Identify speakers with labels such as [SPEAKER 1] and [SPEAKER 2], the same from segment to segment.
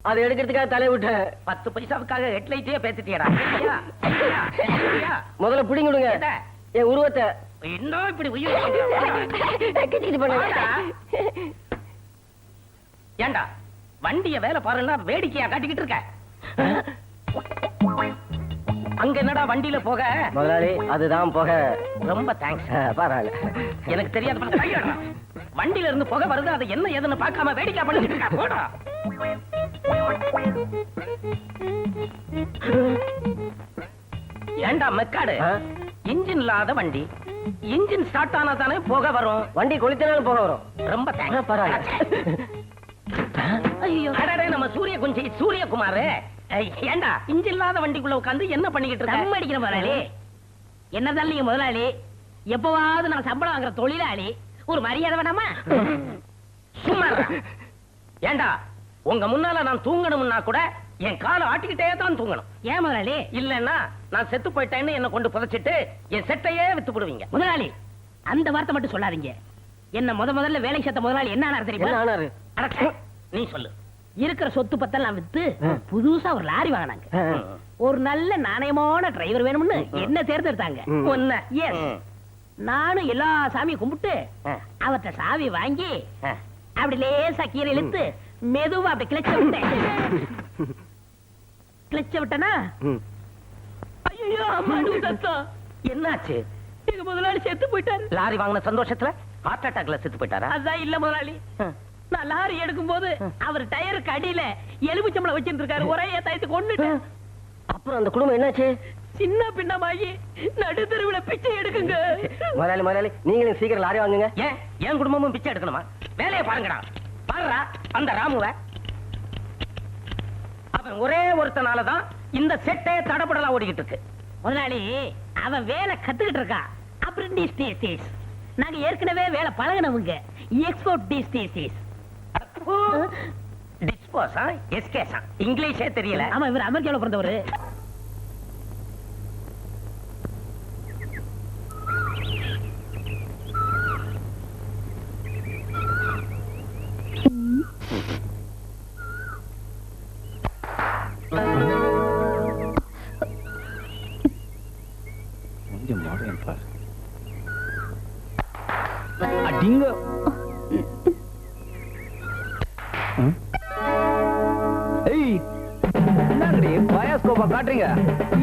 [SPEAKER 1] அதை எடுக்கிறதுக்காக தலை விட்டேன்.
[SPEAKER 2] 10 பைசாவுக்காக ஹெட்லைட்டே பேசிட்டியடா.
[SPEAKER 1] முதல்ல பிடிங்க விடுங்க என் உருவத்தை.
[SPEAKER 2] இன்னும் இப்படி உயிர் ஏண்டா வண்டிய வேலை பாருன்னா வேடிக்கையா காட்டிக்கிட்டு இருக்க. அங்க என்னடா வண்டியில போக?
[SPEAKER 1] முதலாளி அதுதான் போக.
[SPEAKER 2] ரொம்ப தேங்க்ஸ்.
[SPEAKER 1] பரவாயில்ல,
[SPEAKER 2] எனக்கு தெரியாத வண்டியில இருந்து புகை வருது, அது என்ன ஏதுன்னு பார்க்காம வேடிக்கை பண்ணிட்டு இருக்கா. போடா. ஏண்டா மெக்காடு, இன்ஜின் இல்லாத வண்டி, இன்ஜின் ஸ்டார்ட் ஆனா தானே புகை வரும்.
[SPEAKER 1] வண்டி கொளுத்தினாலும் புகை வரும்.
[SPEAKER 2] ரொம்ப தேங்க்ஸ்.
[SPEAKER 1] பரவாயில்ல.
[SPEAKER 2] அடடே நம்ம சூரியகுமார். ஏண்டா இன்ஜின் இல்லாத வண்டிக்குள்ள உட்கார்ந்து என்ன பண்ணிக்கிட்டு இருக்க? அடிக்கிற முதலாளி. என்னதான் நீங்க முதலாளி, எப்பவாவது நான் சம்பளம் வாங்குற தொழிலாளி, ஒரு மரியாதை வேணாமா? சும்மா ஏண்டா உங்க முன்னால நான் தூங்கணும்னா கூட என் காலை ஆட்டிக்கிட்டே தான் தூங்கணும். ஏன் முதலாளி? இல்லன்னா நான் செத்து போயிட்டேன்னு என்ன கொண்டு புதைச்சிட்டு என் செட்டையே வித்து போடுவீங்க. முதலாளி அந்த வார்த்தை மட்டும் சொல்லாதீங்க. என்ன முதல்ல வேலை சேர்த்த முதலாளி என்ன ஆனாரு தெரியுமா? நீ சொல்லு. இருக்கிற சொத்து பத்தெல்லாம் வித்து புதுசா ஒரு லாரி வாங்கினாங்க. ஒரு நல்ல நாணயமான டிரைவர் வேணும்னு என்ன தேர்ந்தெடுத்தாங்க. நானும் எல்லா சாமியும் கும்பிட்டு அவர்கிட்ட சாவி வாங்கி அப்படி லேசா கீரை இழுத்து மெதுவா அப்படி கிளச்ச விட்டேன். கிளச்ச விட்டனா ஐயோ சத்தம். என்னாச்சு? எங்க முதலாளி செத்து போயிட்டாரு. லாரி வாங்கின சந்தோஷத்துல ஹார்ட் அட்டாக்ல செத்து போயிட்டாரா? அதான் இல்ல முதலாளி, நான் லாரி எடுக்கும் போது அவர் டயருக்கு அடியில எலுமிச்சம்பளம் வச்சிட்டு இருக்காரு. ஒரே தயத்து கொண்டுட்டேன்.
[SPEAKER 1] அப்புறம் அந்த குடும்பம் என்னாச்சு?
[SPEAKER 2] சின்ன பின்னமாகி நடு தெருவுல பிச்சை எடுக்குங்க.
[SPEAKER 1] முதலாளி நீங்களும் சீக்கிரம் லாரி வாங்குங்க.
[SPEAKER 2] ஏன் என் குடும்பமும் பிச்சை எடுக்கணுமா? வேலையை பாருங்கடா. பாருடா அந்த ராமுவ. அவன் ஒரே ஒருத்தனாலதான் இந்த செட்டே தடபடலா ஓடிக்கிட்டு இருக்கு. முதலாளி அவன் வேலை கத்துக்கிட்டு இருக்கா. அப்ரெண்டிஸ். நாங்க ஏற்கனவே வேலை பழகினவங்க. எக்ஸ்போர்ட் டிஸ்டேசிஸ். டிஸ்போஸா எஸ்கேஸா இங்கிலீஷே தெரியல. ஆமா இவர் அமெரிக்கால பிறந்தவர்.
[SPEAKER 3] கொஞ்சம் மாடேன் பாரு. அடிங்க. ஏய் என்னங்கடி பயாஸ்கோப்பா காட்டுறீங்க?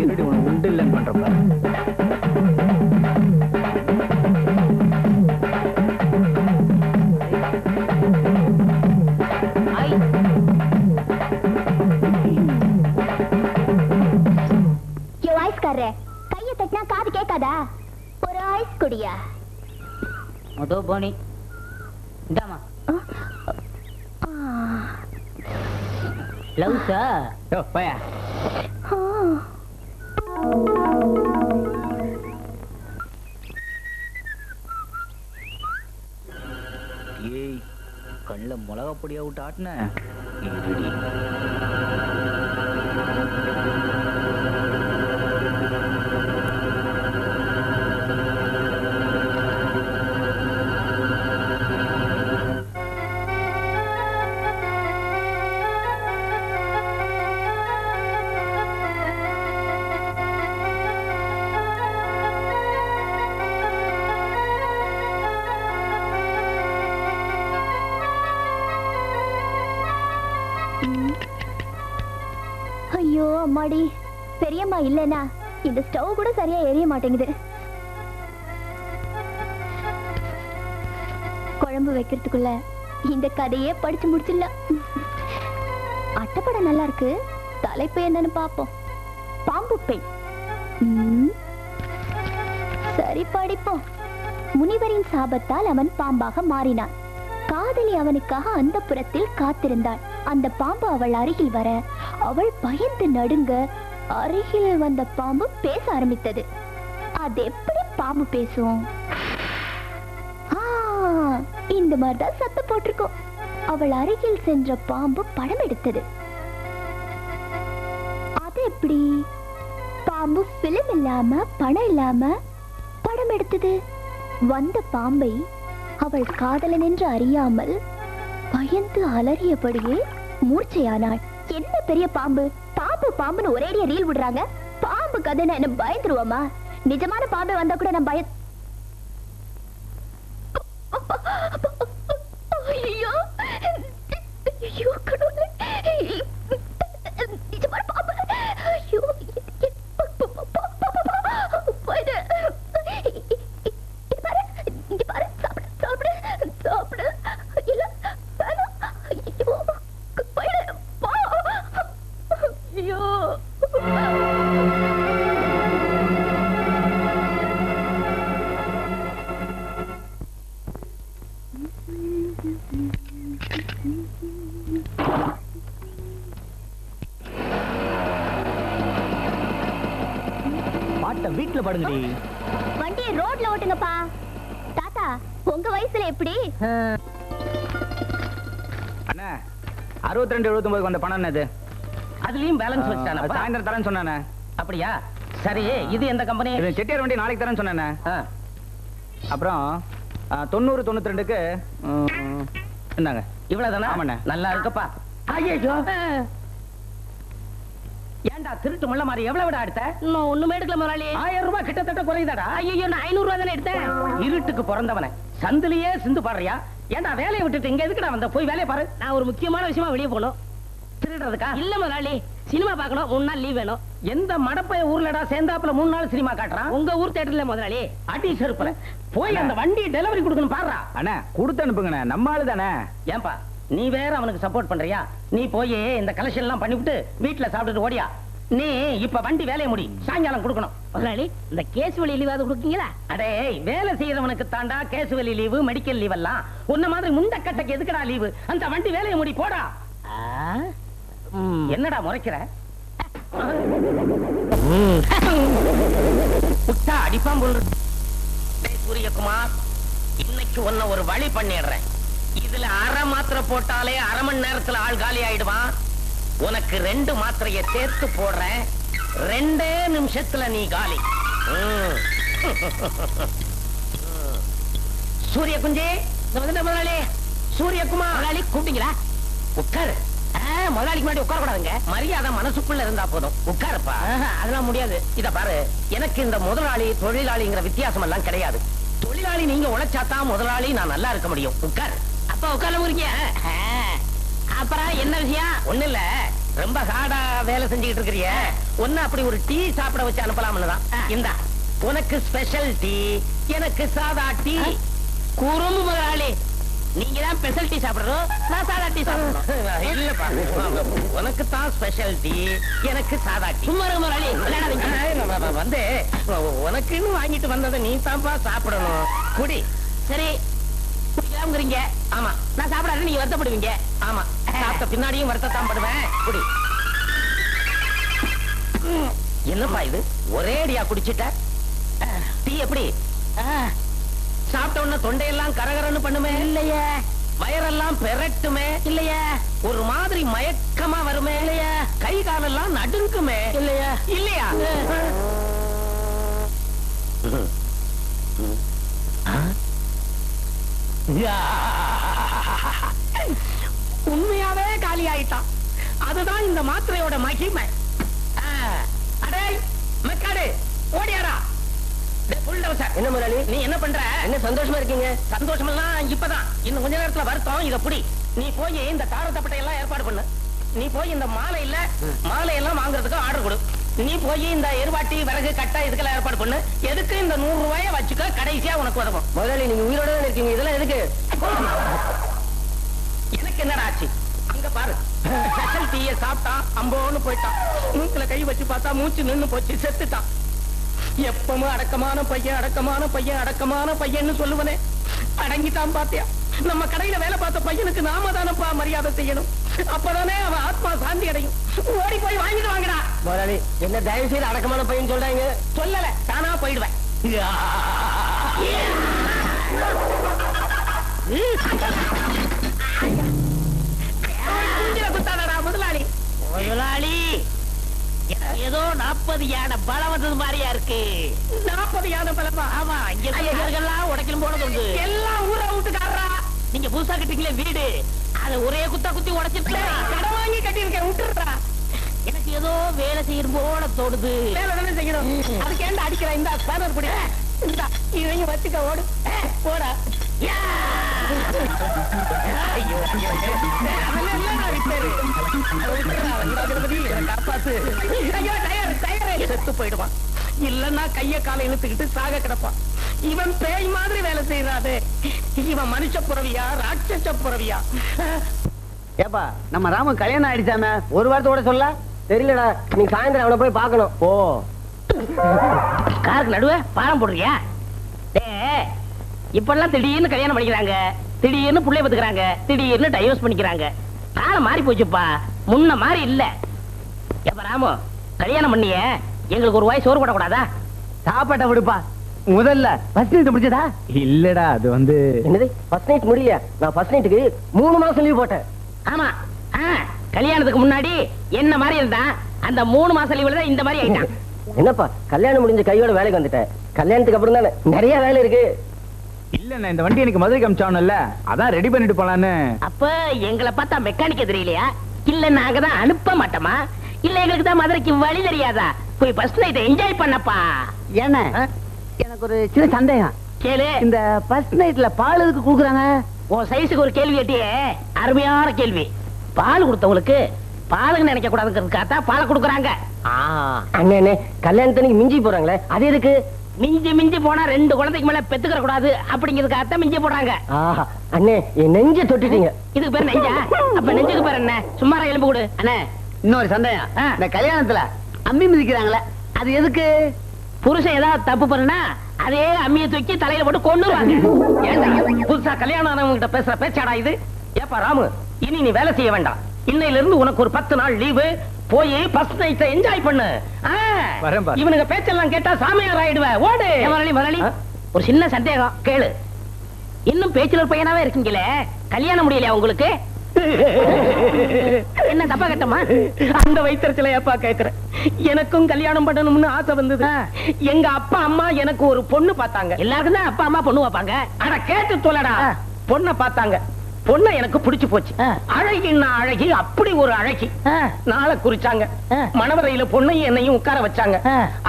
[SPEAKER 3] இருடி உனக்கு உண்டு இல்லைன்னு பண்றப்ப
[SPEAKER 4] கைய தட்டினா காது கேட்காதா? ஒரு ஐஸ் குடியா?
[SPEAKER 5] மொதோ போனி இந்தாமா. லவ்ஸா?
[SPEAKER 3] யோ பயா. ஏய் கண்ணுல மிளகா பொடியா விட்டு ஆட்டின. இருடி.
[SPEAKER 4] ஐயோ அம்மாடி, பெரியம்மா இல்லனா இந்த ஸ்டவ் கூட சரியா எரிய மாட்டேங்குது. குழம்பு வைக்கிறதுக்குள்ள இந்த கதையே படிச்சு முடிச்சிடலாம். அட்டைப்படம் நல்லா இருக்கு. தலைப்பு என்னன்னு பாப்போம். பாம்பு பெண். சரி படிப்போம். முனிவரின் சாபத்தால் அவன் பாம்பாக மாறினான். காதலி அவனுக்காக அந்த புறத்தில் காத்திருந்தாள். அந்த பாம்பு அவள் அருகில் வர அவள் பயந்து நடுங்க. அருகில் வந்த பாம்பு பேச ஆரம்பித்தது. அது எப்படி பாம்பு பேசும்? இந்த மாதிரிதான் சத்தம் போட்டிருக்கோம். அவள் அருகில் சென்ற பாம்பு படம் எடுத்தது. அது எப்படி? பாம்பு பிலிம் இல்லாம பணம் இல்லாம படம் எடுத்தது. வந்த பாம்பை அவள் காதலன் என்று அறியாமல் பயந்து அலறியபடியே மூர்ச்சையானாள். என்ன பெரிய பாம்பு பாம்பு பாம்புன்னு ஒரேடியா ரீல் விடுறாங்க. பாம்பு கதை என்ன பயந்துருவோமா? நிஜமான பாம்பு வந்தா கூட நான் ஐயோ ஐயோ கடவுளே, நிஜமான பாம்பு. ஐயோ
[SPEAKER 3] பாட்ட வீட்டுல படுங்கடி.
[SPEAKER 4] வண்டியை ரோட்ல ஓட்டுங்கப்பா. தாத்தா உங்க வயசுல எப்படி?
[SPEAKER 3] அண்ணா 62 79 வந்த பணம் என்னது?
[SPEAKER 2] அதுலயும் பேலன்ஸ் வச்சானப்பா.
[SPEAKER 3] சாயந்தரம் தரேன்னு சொன்னானே.
[SPEAKER 2] அப்படியா? சரி, இது எந்த கம்பெனி?
[SPEAKER 3] இது செட்டியார் வண்டி நாளைக்கு தரேன்னு சொன்னானே. அப்புறம் 90 92க்கு என்னங்க
[SPEAKER 2] இவ்வளவுதானா?
[SPEAKER 3] ஆமாண்ணே.
[SPEAKER 2] நல்லா இருக்குப்பா. ஐயோ, ஏன்டா திருட்டு முள்ள மாதிரி எவ்வளவு விட எடுத்த? இன்னும் ஒண்ணுமே எடுக்கல முதலாளி. 1000 ரூபாய் கிட்டத்தட்ட குறையுதாடா. ஐயோ, நான் 500 ரூபாய் தானே எடுத்தேன். இருட்டுக்கு பிறந்தவனே சந்திலேயே சிந்து பாடுறியா? ஏன்டா வேலையை விட்டுட்டு இங்க எதுக்குடா வந்த? போய் வேலையை பாரு. நான் ஒரு முக்கியமான விஷயமா வெளியே போகணும். திருடுறதுக்கா? இல்ல முதலாளி, சினிமா பார்க்கணும். 3 நாள் லீவ் வேணும். எந்த மடப்பைய ஊர்லடா சேர்ந்தாப்புல 3 நாள் சினிமா காட்டுறான்? உங்க ஊர் தியேட்டர்ல முதலாளி. அடி செருப்புல போய் அந்த வண்டி டெலிவரி கொடுக்கணும் பாருடா.
[SPEAKER 3] அண்ணா கொடுத்து அனுப்புங்கண்ணே, நம்ம ஆளு தானே.
[SPEAKER 2] ஏன்பா நீ வேற அவனுக்கு சப்போர்ட் பண்றியா? நீ போய் இந்த கலெக்ஷன் எல்லாம் பண்ணிவிட்டு வீட்டுல சாப்பிட்டுட்டு ஓடியா. நீ இப்ப வண்டி வேலையை முடி, சாயங்காலம் கொடுக்கணும். முதலாளி, இந்த கேஸ் வழி லீவாவது கொடுக்கீங்களா? அடே, வேலை செய்யறவனுக்கு தாண்டா கேஸ் வழி லீவு, மெடிக்கல் லீவ் எல்லாம். உன்ன மாதிரி முண்ட கட்டைக்கு எதுக்குடா லீவு? அந்த வண்டி வேலையை முடி போடா. என்னடா முறைக்கிற? புட்டா அடிப்பான் போல். சூரியகுமார், இன்னைக்கு உன்னை ஒரு வழி பண்ணிடுறேன். இதுல அரை மாத்திரை போட்டாலே அரை மணி நேரத்துல ஆள் காலி ஆயிடுவான். உனக்கு 2 மாத்திரையை சேர்த்து போடுறேன். 2 நிமிஷத்துல நீ காலி. சூரிய குஞ்சே, முதலாளி சூரியகுமார். முதலாளி கூப்பிட்டீங்களா? உட்காரு. முதலாளிக்கு முன்னாடி உட்கார கூடாதுங்க. மரியாதை மனசுக்குள்ள இருந்தா போதும். உட்காருப்பா. அதெல்லாம் முடியாது. இத பாரு, எனக்கு இந்த முதலாளி தொழிலாளிங்கிற வித்தியாசம் எல்லாம் கிடையாது. தொழிலாளி நீங்க உழைச்சாதான் முதலாளி நான் நல்லா இருக்க முடியும். உட்காரு. அப்ப உட்கார முறிங்க. அப்புறம் என்ன விஷயம்? ஒண்ணு இல்ல, ரொம்ப ஹார்டா வேலை செஞ்சுக்கிட்டு இருக்கிறிய, ஒண்ணு அப்படி ஒரு டீ சாப்பிட வச்சு அனுப்பலாம்னு தான். இந்தா உனக்கு ஸ்பெஷல் டீ, எனக்கு சாதா டீ. குறும்பு முதலாளி, நீங்க தான் ஸ்பெஷல் டீ சாப்பிடணும், நான் சாதா டீ சாப்பிடணும். இல்லப்பா, உனக்கு தான் ஸ்பெஷல் டீ, எனக்கு சாதா டீ. சும்மா முதலாளி வந்து உனக்குன்னு வாங்கிட்டு வந்ததை நீ தான்ப்பா சாப்பிடணும். குடி. சரி குடிக்கலாம்ங்கிறீங்க. ஆமா, நான் சாப்பிடாத நீங்க வருத்தப்படுவீங்க. ஆமா, சாப்பிட்ட பின்னாடியும் வருத்தத்தான் படுவேன். குடி. என்னப்பா இது, ஒரே அடியா குடிச்சிட்ட? டீ எப்படி? சாப்பிட்ட உடனே தொண்டையெல்லாம் கரகரன்னு பண்ணுமே? இல்லையே. வயரெல்லாம் பெரட்டுமே? இல்லையா. ஒரு மாதிரி மயக்கமா வருமே? இல்லையா. கை காலெல்லாம் நடுங்குமே? இல்லையா. இல்லையா. உண்மையாவே காலி ஆயிட்டான். அதுதான் இந்த மாத்திரையோட மகிமை. அடே மெக்காடு, ஓடியாரா. என்ன முதலாளி, நீ என்ன பண்ற? என்ன சந்தோஷமா இருக்கீங்க? சந்தோஷம் எல்லாம் இப்பதான், இன்னும் கொஞ்ச நேரத்துல வருத்தம். இத புடி. நீ போய் இந்த தாரத்தப்பட்டை எல்லாம் ஏற்பாடு பண்ணு. நீ போய் இந்த மாலை எல்லாம் வாங்குறதுக்கு ஆர்டர் கொடு. நீ போய் இந்த எருவாட்டி, விறகு, கட்டை இதுக்கெல்லாம் ஏற்பாடு பண்ணு. எதுக்கு இந்த 100 ரூபாயை வச்சுக்க, கடைசியா உனக்கு உதவும். முதலாளி, நீங்க உயிரோட தான் இருக்கீங்க, இதெல்லாம் எதுக்கு? எனக்கு என்னடா ஆச்சு? அங்க பாரு, ஸ்பெஷல் டீயை சாப்பிட்டான், அம்போன்னு போயிட்டான். மூக்குல கை வச்சு பார்த்தா மூச்சு நின்னு போச்சு, செத்துட்டான். எப்பவும் அடக்கமான பையன் சொல்லுவனே, அடங்கிட்டான். பாத்தியா, நம்ம கடையில வேலை பார்த்த பையனுக்கு நாம தானப்பா மரியாதை செய்யணும். அப்பதானே அவன் ஆத்மா சாந்தி அடையும். ஓடி போய் வாங்கிட்டு வாங்கடா. முதலாளி, என்ன தயவு செய்து அடக்கமான பையன் சொல்றாங்க? சொல்லல, தானா போயிடுவேன். குத்தாடா முதலாளி. முதலாளி, ஏதோ 40 யானை பலம் வந்தது மாதிரியா இருக்கு. 40 யானை பலமா? ஆமா, இங்க உடைக்கணும் போனது உண்டு. எல்லாம் ஊரை விட்டுக்காரா. நீங்க புதுசா கட்டிங்களே வீடு, அது ஒரே குத்தா குத்தி உடைச்சிட்டு கடன் வாங்கி கட்டியிருக்கேன், விட்டுடுறா. எனக்கு ஏதோ வேலை செய்யணும் போல தோடுது. வேலை தானே செய்யணும், அதுக்கு ஏன்டா அடிக்கிற? இந்த ஸ்பேனர் பிடி, இந்தா இவங்க வச்சுக்க, ஓடு போடா. ஐயோ காப்பாத்து. ஐயோ டயர் செத்து போயிடுவான், இல்லன்னா கைய காலை இழுத்துக்கிட்டு சாக கிடப்பான். இவன் பேய் மாதிரி வேலை செய்யறாரு. இவன் மனுஷ புறவியா ராட்சச புறவியா?
[SPEAKER 3] ஏப்பா நம்ம ராம கல்யாணம் ஆயிடுச்சாம, ஒரு வாரத்தோட சொல்ல
[SPEAKER 1] தெரியலடா, நீ சாயந்தரம் அவனை போய் பார்க்கணும்.
[SPEAKER 3] ஓ
[SPEAKER 2] காருக்கு நடுவே பாலம் போடுறியா? இப்பெல்லாம் திடீர்னு கல்யாணம் பண்ணிக்கிறாங்க, திடீர்னு புள்ளைய பத்துக்கிறாங்க, திடீர்னு டைவர்ஸ் பண்ணிக்கிறாங்க. காலம் மாறி போச்சுப்பா, முன்ன மாதிரி இல்ல. எப்ப ராமு கல்யாணம் பண்ணிய எங்களுக்கு ஒரு வாய் சோறு போடக்கூடாதா?
[SPEAKER 3] சாப்பாட்ட விடுப்பா. முதல்ல ஃபர்ஸ்ட் நைட் முடிச்சதா? இல்லடா, அது வந்து
[SPEAKER 1] என்னது ஃபர்ஸ்ட் நைட் முடியல? நான் ஃபர்ஸ்ட் நைட்டுக்கு 3 மாசம் லீவ் போட்டேன்.
[SPEAKER 2] ஆமா, கல்யாணத்துக்கு முன்னாடி என்ன மாதிரி இருந்தா, அந்த 3 மாசம் லீவுல தான் இந்த மாதிரி ஆயிட்டான்.
[SPEAKER 1] என்னப்பா கல்யாணம் முடிஞ்ச கையோட வேலைக்கு வந்துட்டேன், கல்யாணத்துக்கு அப்புறம் தானே நிறைய வேலை இருக்கு.
[SPEAKER 3] இல்லண்ணா, இந்த வண்டி எனக்கு மதுரை காமிச்சானுல்ல, அதான் ரெடி பண்ணிட்டு போலான்னு.
[SPEAKER 2] அப்ப எங்களை பார்த்தா மெக்கானிக்க தெரியலையா? இல்ல நாங்க தான் அனுப்ப மாட்டோமா? இல்ல எங்களுக்கு தான் மதுரைக்கு வழி தெரியாதா? போய் ஃபர்ஸ்ட் நைட் என்ஜாய் பண்ணப்பா.
[SPEAKER 3] ஏன்னா எனக்கு ஒரு சின்ன சந்தேகம்.
[SPEAKER 2] கேளு.
[SPEAKER 3] இந்த ஃபர்ஸ்ட் நைட்ல பால் எதுக்கு குடுக்குறாங்க?
[SPEAKER 2] உன் சைஸுக்கு ஒரு கேள்வி கேட்டியே, அருமையான கேள்வி. பால் கொடுத்தவங்களுக்கு பாலுன்னு நினைக்க கூடாதுங்கிறதுக்காக பாலை கொடுக்குறாங்க.
[SPEAKER 1] அண்ணே கல்யாணத்துக்கு மிஞ்சி போறாங்களே, அது எதுக்கு?
[SPEAKER 2] மிஞ்சி மிஞ்சி போனா 2 குழந்தைக்கு மேல பெத்துக்கிற கூடாது அப்படிங்கிறதுக்காக மிஞ்சி போடுறாங்க.
[SPEAKER 1] அண்ணே என் நெஞ்ச தொட்டுட்டீங்க.
[SPEAKER 2] இதுக்கு பேர் நெஞ்சா? அப்ப நெஞ்சுக்கு பேர் என்ன? சும்மா எலும்பு கொடு.
[SPEAKER 3] அண்ணே இன்னொரு சந்தேகம். இந்த கல்யாணத்துல அம்மி மிதிக்கிறாங்களே, அது எதுக்கு?
[SPEAKER 2] புருஷன் ஏதாவது தப்பு பண்ணா அதே அம்மியை தூக்கி தலையில போட்டு கொண்டுருவாங்க. ஏண்டா புதுசா கல்யாணம் ஆனவங்க கிட்ட பேசுற பேச்சாடா இது? ஏப்பா ராமு, இனி நீ வேலை செய்ய வேண்டாம். இன்னையில இருந்து உனக்கு ஒரு 10 நாள் லீவு. போய் ஃபர்ஸ்ட் நைட் என்ஜாய் பண்ணு. இவனுங்க பேச்செல்லாம் கேட்டா சாமியார் ஆயிடுவ. ஓடு முதலாளி. ஒரு சின்ன சந்தேகம் கேளு. இன்னும் பேச்சுலர் பையனாவே இருக்கீங்களே, கல்யாணம் முடியலையா உங்களுக்கு? என்ன தப்பா கேட்டமா? அந்த வயிற்றுல ஏப்பா கேக்குறேன். எனக்கும் கல்யாணம் பண்ணணும்னு ஆசை வந்தது. எங்க அப்பா அம்மா எனக்கு ஒரு பொண்ணு பார்த்தாங்க. எல்லாருக்கும் தான் அப்பா அம்மா பொண்ணு வைப்பாங்க. ஆனா கேட்டு சொல்லடா, பொண்ணை பார்த்தாங்க. பொண்ணை எனக்கு பிடிச்சு போச்சு. அழகின்னா அழகி, அப்படி ஒரு அழகி. நாளை குறிச்சாங்க. மணவரையில பொண்ணையும் என்னையும் உட்கார வச்சாங்க.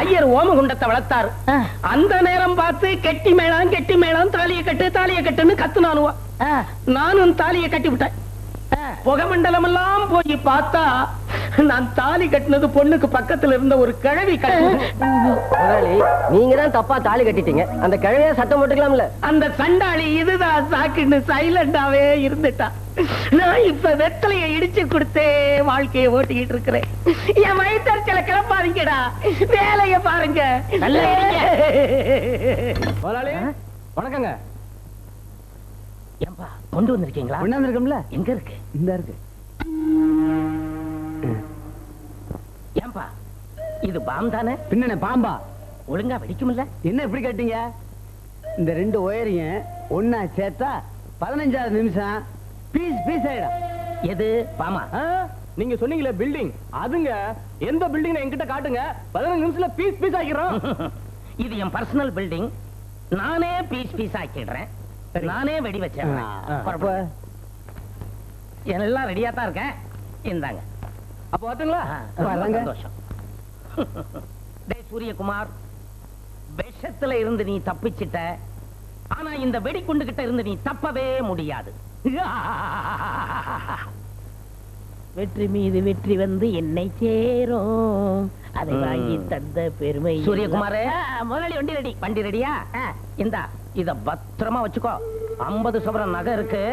[SPEAKER 2] ஐயர் ஓமகுண்டத்தை வளர்த்தாரு. அந்த நேரம் பார்த்து கெட்டி மேளம் தாலியை கட்டுன்னு கத்துனானுவா. நானும் தாலியை கட்டி விட்டேன். புகமண்டலம் எல்லாம் போய் பார்த்தா நான் தாலி கட்டினது பொண்ணுக்கு பக்கத்துல இருந்த ஒரு கிழவி
[SPEAKER 1] முதலாளி, நீங்க தான் தப்பா தாலி கட்டிட்டீங்க. அந்த கிழவியா சட்டம் போட்டுக்கலாம்ல.
[SPEAKER 2] அந்த சண்டாளி இதுதான் சாக்குன்னு சைலண்டாவே இருந்துட்டா. நான் இப்ப வெத்தலையை இடிச்சு கொடுத்தே வாழ்க்கையை ஓட்டிக்கிட்டு இருக்கிறேன். என் வயிற்றுல கிளப்பாதீங்கடா, வேலைய பாருங்க.
[SPEAKER 1] முதலாளி வணக்கங்க.
[SPEAKER 2] ஏன்பா கொண்டு வந்திருக்கீங்களா?
[SPEAKER 3] கொண்டாந்துருக்கோம்ல.
[SPEAKER 2] எங்க இருக்கு?
[SPEAKER 3] இந்த இருக்கு.
[SPEAKER 2] ஏன்பா இது பாம் தானே?
[SPEAKER 3] பின்ன பாம்பா?
[SPEAKER 2] ஒழுங்கா வெடிக்கும்ல?
[SPEAKER 3] என்ன இப்படி கேட்டீங்க? இந்த 2 ஒயரையும் ஒன்னா சேர்த்தா 15வது நிமிஷம் பீஸ் ஆயிடும்.
[SPEAKER 2] எது பாமா?
[SPEAKER 1] நீங்க சொன்னீங்களே பில்டிங், அதுங்க. எந்த பில்டிங் என்கிட்ட காட்டுங்க, 15 நிமிஷத்துல பீஸ் ஆக்கிடுறோம்.
[SPEAKER 2] இது என் பர்சனல் பில்டிங். நானே பீஸ் ஆக்கிடுறேன். நானே வெடி வச்சேன். எல்லாம் ரெடியா தான் இருக்கேன். இந்தாங்க.
[SPEAKER 1] அப்ப வரட்டுங்களா?
[SPEAKER 2] சந்தோஷம். டேய் சூரியகுமார், விஷத்துல இருந்து நீ தப்பிச்சிட்ட. ஆனா இந்த வெடிகுண்டு கிட்ட இருந்து நீ தப்பவே முடியாது. வெற்றி மீது வெற்றி வந்து என்னை சேரும், அதை வாங்கி தந்த பெருமை. சூரியகுமாரே, முதலாளி வண்டி ரெடி. வண்டி ரெடியா? இந்தா இத பத்திரமா வச்சுக்கோ. 50 சவரன் நகை இருக்கு.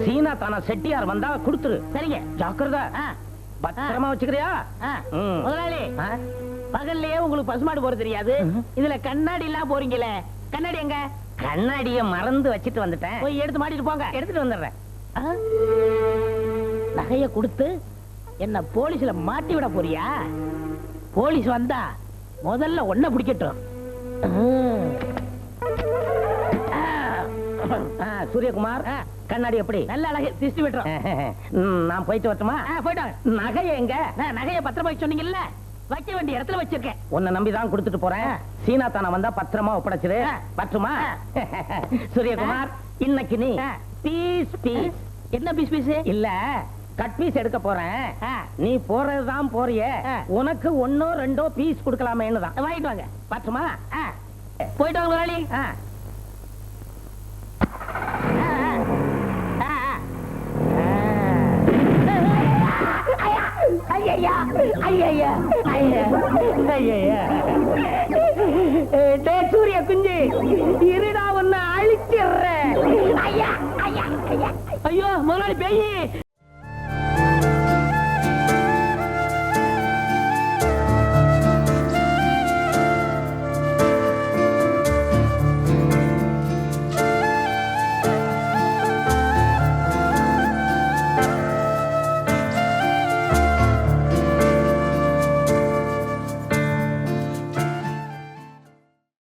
[SPEAKER 2] சீனா தானா செட்டியார் வந்தா கொடுத்துரு. சரிங்க, ஜாக்கிரதை. பத்திரமா வச்சுக்கிறியா? முதலாளி, பகல்லையே உங்களுக்கு பசுமாடு போற தெரியாது, இதுல கண்ணாடி எல்லாம் போறீங்களே, கண்ணாடி எங்க? கண்ணாடிய மறந்து வச்சிட்டு வந்துட்டேன். போய் எடுத்து மாட்டிட்டு போங்க. எடுத்துட்டு வந்துடுறேன். நகைய கொடுத்து என்ன போலீஸ்ல மாட்டி விட போறியா? போலீஸ் வந்தா முதல்ல ஒன்ன பிடிக்கட்டும். சூரியகுமார், கண்ணாடி எப்படி? நல்ல அழகு, திஷ்டி விட்டுறோம். நான் போயிட்டு வரட்டுமா? போயிட்டு. நகைய எங்க? நகைய பத்திரமா சொன்னீங்கல்ல, வைக்க வேண்டிய இடத்துல வச்சிருக்கேன். உன்னை நம்பிதான் கொடுத்துட்டு போறேன். சீனா தானா வந்தா பத்திரமா ஒப்படைச்சிரு. பற்றுமா? சூரியகுமார், இன்னைக்கு நீ பீஸ் என்ன பீஸ் இல்ல கட் பீஸ் எடுக்க போறேன் நீ போறதுதான் போறிய உனக்கு ஒன்னோ ரெண்டோ பீஸ் கொடுக்கலாமேன்னு தான் வாங்கிட்டு வாங்க பாத்துமா போயிட்டு வாங்க முதலாளி சூரிய குஞ்சு இருடா ஒன்னு அழிச்சிடுறேன் ஐயோ முதலாளி பேய்